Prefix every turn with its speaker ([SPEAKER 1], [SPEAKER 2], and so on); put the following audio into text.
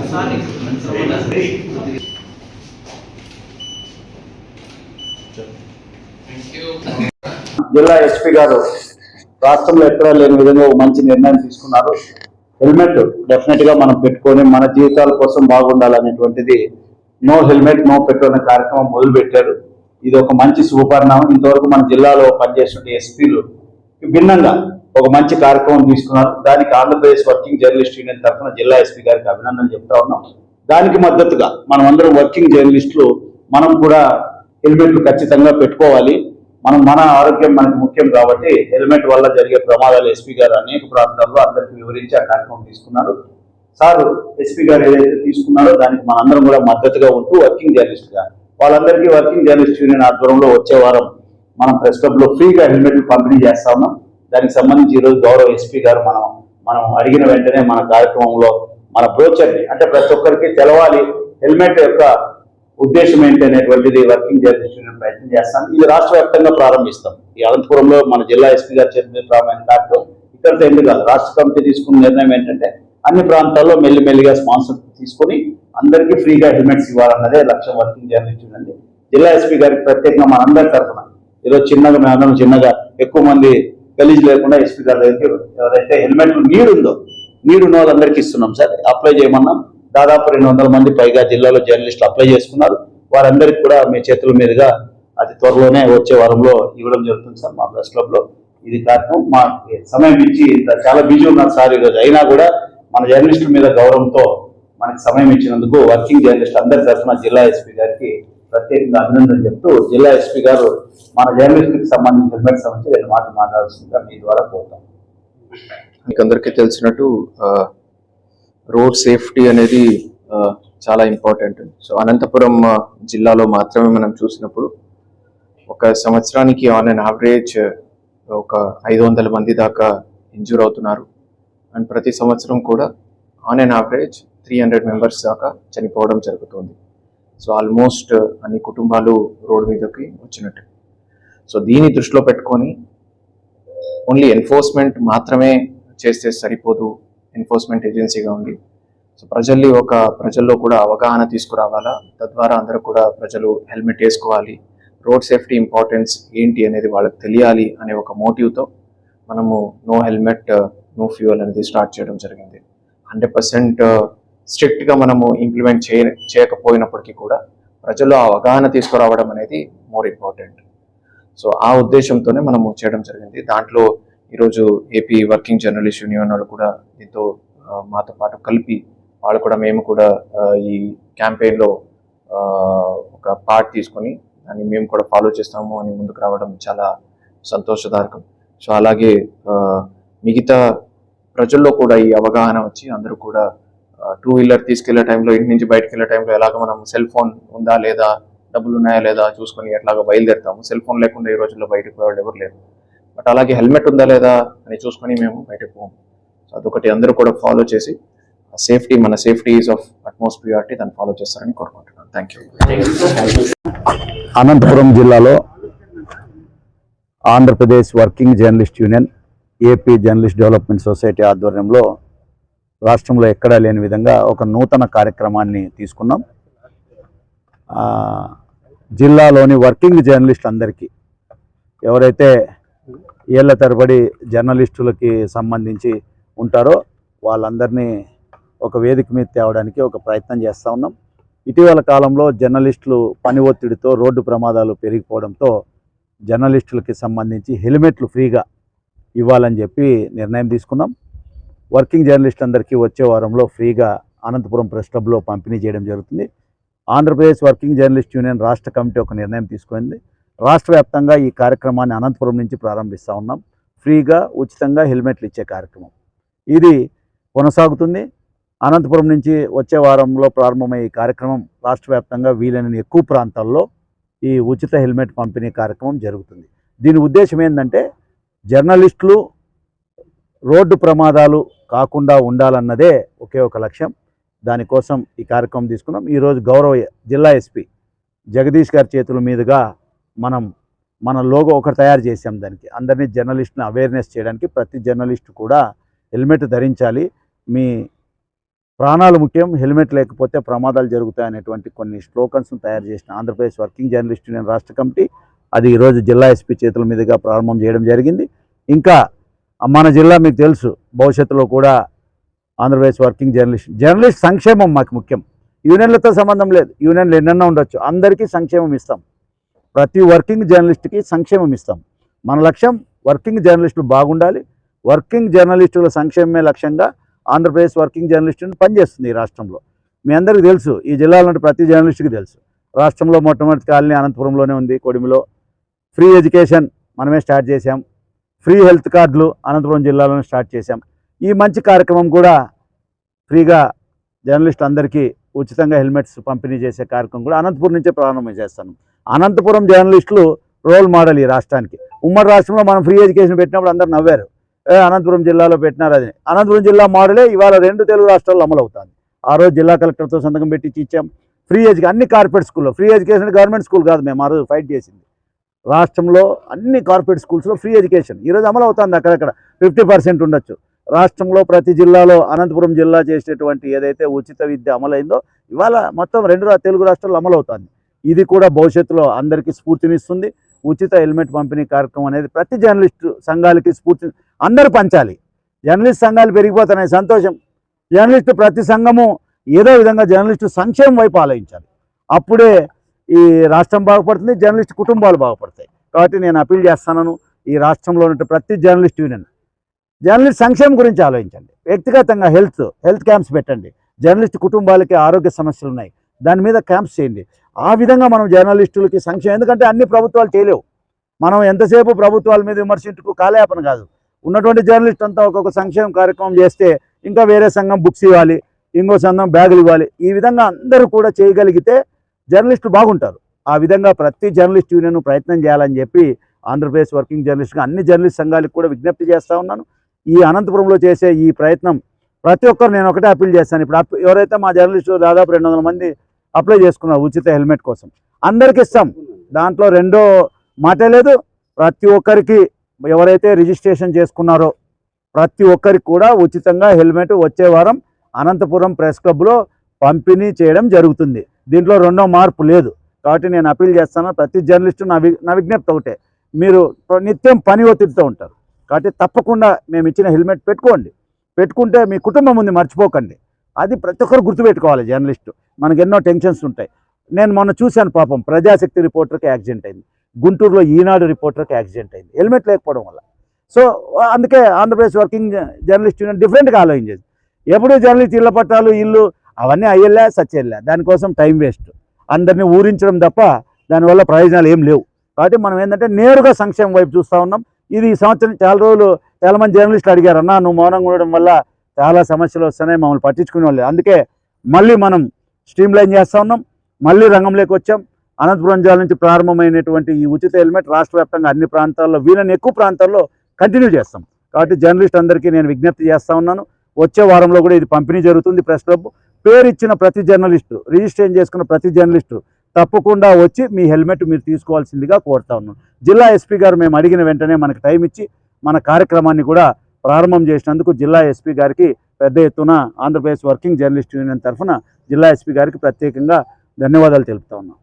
[SPEAKER 1] జిల్లా ఎస్పీ గారు రాష్ట్రంలో ఎక్కడా లేని విధంగా ఒక మంచి నిర్ణయం తీసుకున్నారు. హెల్మెట్ డెఫినెట్ గా మనం పెట్టుకొని మన జీవితాల కోసం బాగుండాలనేటువంటిది నో హెల్మెట్ నో పెట్రోల్ అనే కార్యక్రమం మొదలు పెట్టారు. ఇది ఒక మంచి శుభపరిణామం. ఇంతవరకు మన జిల్లాలో పనిచేస్తున్న ఎస్పీలు భిన్నంగా ఒక మంచి కార్యక్రమం తీసుకున్నారు. దానికి ఆంధ్రప్రదేశ్ వర్కింగ్ జర్నలిస్ట్ యూనియన్ తరఫున జిల్లా ఎస్పీ గారికి అభినందనలు చెప్తా ఉన్నాం. దానికి మద్దతుగా మనం అందరం వర్కింగ్ జర్నలిస్టులు మనం కూడా హెల్మెట్లు ఖచ్చితంగా పెట్టుకోవాలి. మన ఆరోగ్యం మనకు ముఖ్యం కాబట్టి హెల్మెట్ వల్ల జరిగే ప్రమాదాలు ఎస్పీ గారు అనేక ప్రాంతాల్లో అందరికీ వివరించి ఆ కార్యక్రమం తీసుకున్నారు. సార్ ఎస్పీ గారు ఏదైతే తీసుకున్నారో దానికి మనందరం కూడా మద్దతుగా ఉంటూ వర్కింగ్ జర్నలిస్ట్ గా వాళ్ళందరికీ వర్కింగ్ జర్నలిస్ట్ యూనియన్ ఆధ్వర్యంలో వచ్చే వారం మనం ప్రెస్ క్లబ్ లో ఫ్రీగా హెల్మెట్లు పంపిణీ చేస్తా ఉన్నాం. దానికి సంబంధించి ఈ రోజు గౌరవ ఎస్పీ గారు మనం అడిగిన వెంటనే మన కార్యక్రమంలో మన బ్రోచర్ని అంటే ప్రతి ఒక్కరికి తెలవాలి హెల్మెట్ యొక్క ఉద్దేశం ఏంటి అనేటువంటిది వర్కింగ్ జర్నలిస్ట్ యూనియన్ ప్రయత్నం చేస్తాం. ఇది రాష్ట్ర వ్యాప్తంగా ప్రారంభిస్తాం. ఈ అనంతపురంలో మన జిల్లా ఎస్పీ గారు చెప్పిన ప్రారంభమైన కార్యక్రమం ఇక్కడితో ఎందుకు కాదు. రాష్ట్ర కమిటీ తీసుకున్న నిర్ణయం ఏంటంటే అన్ని ప్రాంతాల్లో మెల్లిమెల్లిగా స్పాన్సర్ తీసుకొని అందరికీ ఫ్రీగా హెల్మెట్స్ ఇవ్వాలన్నదే లక్ష్యం వర్కింగ్ జర్నలిస్ట్ యూనియన్. జిల్లా ఎస్పీ గారికి ప్రత్యేకంగా మనందరి తరఫున ఈరోజు మేమందరం చిన్నగా ఎక్కువ మంది గలీజ్ లేకుండా ఎస్పీ గారి దగ్గరికి ఎవరైతే హెల్మెట్లు నీడు ఉన్న వాళ్ళందరికీ ఇస్తున్నాం సార్. అప్లై చేయమన్నాం. దాదాపు 200 మంది పైగా జిల్లాలో జర్నలిస్టులు అప్లై చేసుకున్నారు. వారందరికీ కూడా మీ చేతుల మీదుగా అతి త్వరలోనే వచ్చే వారంలో ఇవ్వడం జరుగుతుంది సార్ మా ప్రెస్ క్లబ్ లో. ఇది కార్యక్రమం మా సమయం ఇచ్చి చాలా బిజీ ఉన్నారు సార్ ఈరోజు. అయినా కూడా మన జర్నలిస్టుల మీద గౌరవంతో మనకి సమయం ఇచ్చినందుకు వర్కింగ్ జర్నలిస్ట్ అందరి తరఫున జిల్లా ఎస్పీ గారికి ప్రత్యేకంగా అభినందనలు చెప్తూ జిల్లా ఎస్పీ గారు మన జర్నలిస్టుకి సంబంధించిన హెల్మెట్ సంబంధించి 2 మాటలు మాట్లాడాల్సిందిగా మీ ద్వారా కోరుతాం.
[SPEAKER 2] మీకు అందరికీ తెలిసినట్టు రోడ్ సేఫ్టీ అనేది చాలా ఇంపార్టెంట్. సో అనంతపురం జిల్లాలో మాత్రమే మనం చూసినప్పుడు ఒక సంవత్సరానికి ఆన్ అండ్ యావరేజ్ ఒక 500 మంది దాకా ఇంజూర్ అవుతున్నారు. అండ్ ప్రతి సంవత్సరం కూడా ఆన్ అండ్ యావరేజ్ 300 మెంబర్స్ దాకా చనిపోవడం జరుగుతుంది. సో ఆల్మోస్ట్ అన్ని కుటుంబాలు రోడ్డు మీదకి వచ్చినట్టు. సో దీన్ని దృష్టిలో పెట్టుకొని ఓన్లీ ఎన్ఫోర్స్మెంట్ మాత్రమే చేస్తే సరిపోదు. ఎన్ఫోర్స్మెంట్ ఏజెన్సీగా ఉంది. సో ప్రజల్లో కూడా అవగాహన తీసుకురావాలా. తద్వారా అందరూ కూడా ప్రజలు హెల్మెట్ వేసుకోవాలి. రోడ్ సేఫ్టీ ఇంపార్టెన్స్ ఏంటి అనేది వాళ్ళకి తెలియాలి అనే ఒక మోటివ్తో మనము నో హెల్మెట్ నో ఫ్యూయల్ అనేది స్టార్ట్ చేయడం జరిగింది. 100% స్ట్రిక్ట్గా మనము ఇంప్లిమెంట్ చేయకపోయినప్పటికీ కూడా ప్రజల్లో అవగాహన తీసుకురావడం అనేది మోర్ ఇంపార్టెంట్. సో ఆ ఉద్దేశంతోనే మనము చేయడం జరిగింది. దాంట్లో ఈరోజు ఏపీ వర్కింగ్ జర్నలిస్ట్ యూనియన్ వాళ్ళు కూడా దీంతో మాతో పాటు కలిపి మేము కూడా ఈ క్యాంపెయిన్లో ఒక పార్ట్ తీసుకొని దాన్ని మేము కూడా ఫాలో చేస్తాము అని ముందుకు రావడం చాలా సంతోషదాయకం. సో అలాగే మిగతా ప్రజల్లో కూడా ఈ అవగాహన వచ్చి అందరూ కూడా 2 వీలర్ తీసుకెళ్లే టైంలో ఇంటి నుంచి బయటకు వెళ్ళే టైంలో ఎలాగ మనం సెల్ ఫోన్ ఉందా లేదా డబ్బులు ఉన్నాయా లేదా చూసుకొని ఎట్లాగో బయలుదేరుతాము. సెల్ ఫోన్ లేకుండా ఈ రోజుల్లో బయటకు పోయేవాళ్ళు ఎవరు లేరు. బట్ అలాగే హెల్మెట్ ఉందా లేదా అని చూసుకొని మేము బయటకు పోము. సో అదొకటి అందరూ కూడా ఫాలో చేసి మన safety is of utmost priority దాన్ని ఫాలో చేస్తారని కోరుకుంటున్నాను. Thank you.
[SPEAKER 1] అనంతపురం జిల్లాలో Andhra Pradesh working journalist union AP journalist development society ఆధ్వర్యంలో రాష్ట్రంలో ఎక్కడా లేని విధంగా ఒక నూతన కార్యక్రమాన్ని తీసుకున్నాం. జిల్లాలోని వర్కింగ్ జర్నలిస్ట్ అందరికీ ఎవరైతే ఏళ్ల తరబడి జర్నలిస్టులకి సంబంధించి ఉంటారో వాళ్ళందరినీ ఒక వేదిక మీద తేవడానికి ఒక ప్రయత్నం చేస్తూ ఉన్నాం. ఇటీవల కాలంలో జర్నలిస్టులు పని ఒత్తిడితో రోడ్డు ప్రమాదాలు పెరిగిపోవడంతో జర్నలిస్టులకి సంబంధించి హెల్మెట్లు ఫ్రీగా ఇవ్వాలని చెప్పి నిర్ణయం తీసుకున్నాం. వర్కింగ్ జర్నలిస్ట్ అందరికీ వచ్చే వారంలో ఫ్రీగా అనంతపురం ప్రెస్ క్లబ్లో పంపిణీ చేయడం జరుగుతుంది. ఆంధ్రప్రదేశ్ వర్కింగ్ జర్నలిస్ట్ యూనియన్ రాష్ట్ర కమిటీ ఒక నిర్ణయం తీసుకుంది. రాష్ట్ర వ్యాప్తంగా ఈ కార్యక్రమాన్ని అనంతపురం నుంచి ప్రారంభిస్తూ ఉన్నాం. ఫ్రీగా ఉచితంగా హెల్మెట్లు ఇచ్చే కార్యక్రమం ఇది కొనసాగుతుంది. అనంతపురం నుంచి వచ్చే వారంలో ప్రారంభమయ్యే ఈ కార్యక్రమం రాష్ట్ర వ్యాప్తంగా వీలైన ఎక్కువ ప్రాంతాల్లో ఈ ఉచిత హెల్మెట్ పంపిణీ కార్యక్రమం జరుగుతుంది. దీని ఉద్దేశం ఏంటంటే జర్నలిస్టులు రోడ్డు ప్రమాదాలు కాకుండా ఉండాలన్నదే ఒకే ఒక లక్ష్యం. దానికోసం ఈ కార్యక్రమం తీసుకున్నాం. ఈరోజు గౌరవ జిల్లా ఎస్పీ జగదీష్ గారి చేతుల మీదుగా మన లోగో ఒకటి తయారు చేసాం. దానికి అందరినీ జర్నలిస్ట్ని అవేర్నెస్ చేయడానికి ప్రతి జర్నలిస్టు కూడా హెల్మెట్ ధరించాలి. మీ ప్రాణాలు ముఖ్యం, హెల్మెట్ లేకపోతే ప్రమాదాలు జరుగుతాయనేటువంటి కొన్ని స్లోగన్స్ను తయారు చేసిన ఆంధ్రప్రదేశ్ వర్కింగ్ జర్నలిస్ట్ యూనియన్ రాష్ట్ర కమిటీ అది ఈరోజు జిల్లా ఎస్పీ చేతుల మీదుగా ప్రారంభం చేయడం జరిగింది. ఇంకా మన జిల్లా మీకు తెలుసు, భవిష్యత్తులో కూడా ఆంధ్రప్రదేశ్ వర్కింగ్ జర్నలిస్ట్ సంక్షేమం మాకు ముఖ్యం. యూనియన్లతో సంబంధం లేదు, యూనియన్లు ఎన్నెన్నో ఉండొచ్చు, అందరికీ సంక్షేమం ఇస్తాం. ప్రతి వర్కింగ్ జర్నలిస్ట్కి సంక్షేమం ఇస్తాం. మన లక్ష్యం వర్కింగ్ జర్నలిస్టులు బాగుండాలి. వర్కింగ్ జర్నలిస్టుల సంక్షేమమే లక్ష్యంగా ఆంధ్రప్రదేశ్ వర్కింగ్ జర్నలిస్టుని పనిచేస్తుంది ఈ రాష్ట్రంలో. మీ అందరికీ తెలుసు, ఈ జిల్లాలో ప్రతి జర్నలిస్ట్కి తెలుసు. రాష్ట్రంలో మొట్టమొదటి కాలనీ అనంతపురంలోనే ఉంది, కొడిమిలో. ఫ్రీ ఎడ్యుకేషన్ మనమే స్టార్ట్ చేశాం. ఫ్రీ హెల్త్ కార్డులు అనంతపురం జిల్లాలోనే స్టార్ట్ చేశాం. ఈ మంచి కార్యక్రమం కూడా ఫ్రీగా జర్నలిస్ట్ అందరికీ ఉచితంగా హెల్మెట్స్ పంపిణీ చేసే కార్యక్రమం కూడా అనంతపురం నుంచే ప్రారంభం చేస్తాను. అనంతపురం జర్నలిస్టులు రోల్ మోడల్ ఈ రాష్ట్రానికి. ఉమ్మడి రాష్ట్రంలో మనం ఫ్రీ ఎడ్యుకేషన్ పెట్టినప్పుడు అందరు నవ్వారు, అనంతపురం జిల్లాలో పెట్టినారు అది. అనంతపురం జిల్లా మోడలే ఇవాళ 2 తెలుగు రాష్ట్రాల్లో అమలు అవుతుంది. ఆ రోజు జిల్లా కలెక్టర్తో సంతకం పెట్టి ఇచ్చాం. ఫ్రీ ఎడ్యుకేషన్ అన్ని కార్పొరేట్ స్కూల్లో. ఫ్రీ ఎడ్యుకేషన్ గవర్నమెంట్ స్కూల్ కాదు, మేము ఆ రోజు ఫైట్ చేసింది. రాష్ట్రంలో అన్ని కార్పొరేట్ స్కూల్స్లో ఫ్రీ ఎడ్యుకేషన్ ఈరోజు అమలు అవుతుంది. అక్కడక్కడ 50% ఉండొచ్చు. రాష్ట్రంలో ప్రతి జిల్లాలో అనంతపురం జిల్లా చేసేటువంటి ఏదైతే ఉచిత విద్య అమలైందో ఇవాళ మొత్తం 2 తెలుగు రాష్ట్రాల్లో అమలు అవుతుంది. ఇది కూడా భవిష్యత్తులో అందరికీ స్ఫూర్తినిస్తుంది. ఉచిత హెల్మెట్ పంపిణీ కార్యక్రమం అనేది ప్రతి జర్నలిస్టు సంఘాలకి స్ఫూర్తి, అందరూ పంచాలి. జర్నలిస్ట్ సంఘాలు పెరిగిపోతున్నాయి, సంతోషం. జర్నలిస్టు ప్రతి సంఘము ఏదో విధంగా జర్నలిస్టు సంక్షేమం వైపు ఆలోచించాలి. అప్పుడే ఈ రాష్ట్రం బాగుపడుతుంది, జర్నలిస్ట్ కుటుంబాలు బాగుపడతాయి. కాబట్టి నేను అపీల్ చేస్తున్నాను, ఈ రాష్ట్రంలో ఉన్న ప్రతి జర్నలిస్ట్ యూనియన్ జర్నలిస్ట్ సంక్షేమం గురించి ఆలోచించండి. వ్యక్తిగతంగా హెల్త్ క్యాంప్స్ పెట్టండి. జర్నలిస్ట్ కుటుంబాలకి ఆరోగ్య సమస్యలు ఉన్నాయి, దాని మీద క్యాంప్స్ చేయండి. ఆ విధంగా మనం జర్నలిస్టులకి సంక్షేమం, ఎందుకంటే అన్ని ప్రభుత్వాలు చేయలేవు. మనం ఎంతసేపు ప్రభుత్వాల మీద విమర్శించుకు కాలయాపన కాదు. ఉన్నటువంటి జర్నలిస్ట్ అంతా ఒక్కొక్క సంక్షేమ కార్యక్రమం చేస్తే ఇంకా వేరే సంఘం బుక్స్ ఇవ్వాలి, ఇంకో సంఘం బ్యాగులు ఇవ్వాలి. ఈ విధంగా అందరూ కూడా చేయగలిగితే జర్నలిస్టులు బాగుంటారు. ఆ విధంగా ప్రతి జర్నలిస్ట్ యూనియన్ ప్రయత్నం చేయాలని చెప్పి ఆంధ్రప్రదేశ్ వర్కింగ్ జర్నలిస్ట్గా అన్ని జర్నలిస్ట్ సంఘాలకు కూడా విజ్ఞప్తి చేస్తూ ఉన్నాను. ఈ అనంతపురంలో చేసే ఈ ప్రయత్నం ప్రతి ఒక్కరు నేను ఒకటే అప్పీల్ చేస్తాను. ఇప్పుడు ఎవరైతే మా జర్నలిస్టులు దాదాపు 200 మంది అప్లై చేసుకున్నారు ఉచిత హెల్మెట్ కోసం, అందరికి ఇస్తాం. దాంట్లో రెండో మాటే లేదు. ప్రతి ఒక్కరికి ఎవరైతే రిజిస్ట్రేషన్ చేసుకున్నారో ప్రతి ఒక్కరికి కూడా ఉచితంగా హెల్మెట్ వచ్చే వారం అనంతపురం ప్రెస్ క్లబ్లో పంపిణీ చేయడం జరుగుతుంది. దీంట్లో రెండో మార్పు లేదు. కాబట్టి నేను అపీల్ చేస్తాను, ప్రతి జర్నలిస్టు నా విజ్ఞప్తి ఒకటే, మీరు నిత్యం పని ఒత్తిడితో ఉంటారు కాబట్టి తప్పకుండా మేము ఇచ్చిన హెల్మెట్ పెట్టుకుంటే మీ కుటుంబం ఉంది, మర్చిపోకండి. అది ప్రతి ఒక్కరు గుర్తుపెట్టుకోవాలి. జర్నలిస్టు మనకు ఎన్నో టెన్షన్స్ ఉంటాయి. నేను మొన్న చూశాను, పాపం ప్రజాశక్తి రిపోర్టర్కి యాక్సిడెంట్ అయింది, గుంటూరులో ఈనాడు రిపోర్టర్కి యాక్సిడెంట్ అయింది హెల్మెట్ లేకపోవడం వల్ల. సో అందుకే ఆంధ్రప్రదేశ్ వర్కింగ్ జర్నలిస్ట్ యూనియన్ డిఫరెంట్గా ఆలోచించేది. ఎప్పుడూ జర్నలిస్ట్ ఇళ్ల పట్టాలు ఇల్లు అవన్నీ అయ్యేలా సచ్చేలా, దానికోసం టైం వేస్ట్, అందరినీ ఊరించడం తప్ప దానివల్ల ప్రయోజనాలు ఏం లేవు. కాబట్టి మనం ఏంటంటే నేరుగా సంక్షేమం వైపు చూస్తూ ఉన్నాం. ఇది ఈ సంవత్సరం చాలా మంది జర్నలిస్టులు అడిగారు, అన్న నువ్వు మౌనంగా ఉండడం వల్ల చాలా సమస్యలు వస్తున్నాయి, మమ్మల్ని పట్టించుకునే వాళ్ళు. అందుకే మళ్ళీ మనం స్ట్రీమ్ లైన్ చేస్తూ ఉన్నాం, మళ్ళీ రంగంలోకి వచ్చాం. అనంతపురం జిల్లా నుంచి ప్రారంభమైనటువంటి ఈ ఉచిత హెల్మెట్ రాష్ట్ర వ్యాప్తంగా అన్ని ప్రాంతాల్లో, వీలైన ఎక్కువ ప్రాంతాల్లో కంటిన్యూ చేస్తాం. కాబట్టి జర్నలిస్ట్ అందరికీ నేను విజ్ఞప్తి చేస్తూ ఉన్నాను, వచ్చే వారంలో కూడా ఇది పంపిణీ జరుగుతుంది. ప్రెస్ క్లబ్ పేరు ఇచ్చిన ప్రతి జర్నలిస్టు, రిజిస్ట్రేషన్ చేసుకున్న ప్రతి జర్నలిస్టు తప్పకుండా వచ్చి మీ హెల్మెట్ మీరు తీసుకోవాల్సిందిగా కోరుతా ఉన్నాను. జిల్లా ఎస్పీ గారు మేము అడిగిన వెంటనే మనకు టైం ఇచ్చి మన కార్యక్రమాన్ని కూడా ప్రారంభం చేసినందుకు జిల్లా ఎస్పీ గారికి పెద్ద ఎత్తున ఆంధ్రప్రదేశ్ వర్కింగ్ జర్నలిస్ట్ యూనియన్ తరఫున జిల్లా ఎస్పీ గారికి ప్రత్యేకంగా ధన్యవాదాలు తెలుపుతా ఉన్నాం.